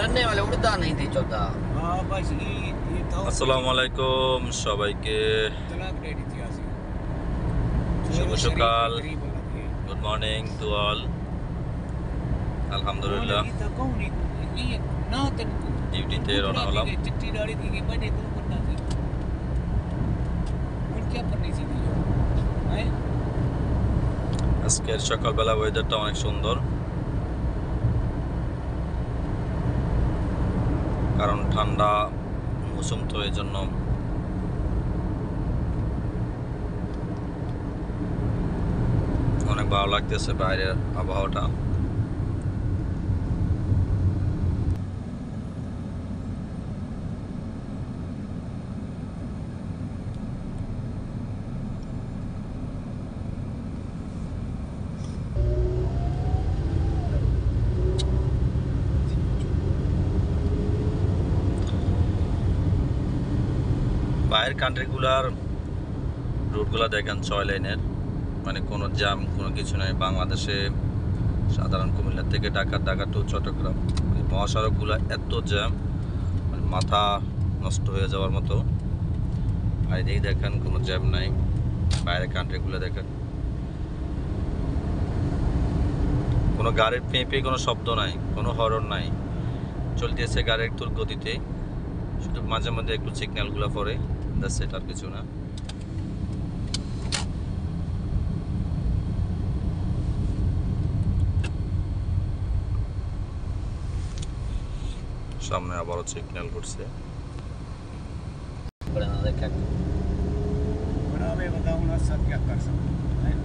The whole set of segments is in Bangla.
रन्ने वाले उड़ता नहीं थी चौथा। हाँ बस ये था আসসালামু আলাইকুম সবাইকে तलाक दे दी थी आसी শুভ সকাল गरीब वाला थी গুড মর্নিং টু অল আলহামদুলিল্লাহ ये था कौन ये ना तन ডিউটিতে রওনা হলাম चिट्टी डाली थी कि मैंने कौन करना थी उन क्या करनी थी हैं আজকের সকালবেলা ওয়েদারটা অনেক সুন্দর কারণ ঠান্ডা মৌসুম তো এই জন্য অনেক ভালো লাগতেছে বাইরের আবহাওয়াটা। বাইরের কান্ট্রিগুলার রুটগুলো দেখেন 6 লাইনের, মানে কোনো জ্যাম কোনো কিছু নেই। বাংলাদেশে সাধারণ কুমিল্লা থেকে ঢাকা টু চট্টগ্রাম মহাসড়কগুলো এত জ্যাম, মানে মাথা নষ্ট হয়ে যাওয়ার মতো। আর এদিকে দেখেন কোনো জ্যাম নাই। বাইরের কান্ট্রিগুলো দেখেন কোনো গাড়ির পেঁপে কোনো শব্দ নাই, কোনো হরন নাই, চলতেছে গাড়ির তুর গতিতে, শুধু মাঝে মাঝে একটু সিগন্যালগুলো পড়ে, দ্যাটস ইট, আর কিছু না। সামনে আবারও সিগন্যাল করছে। बड़ा ना देखा बड़ा मैं बताऊं ना सब क्या कर सकते हैं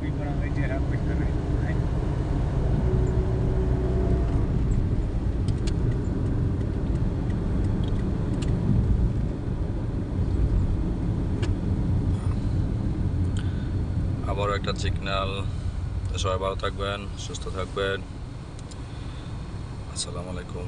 भी बड़ा मैं जरा कुछ कर रहे हैं আবারও একটা সিগন্যাল। সবাই ভালো থাকবেন, সুস্থ থাকবেন। আসসালামু আলাইকুম।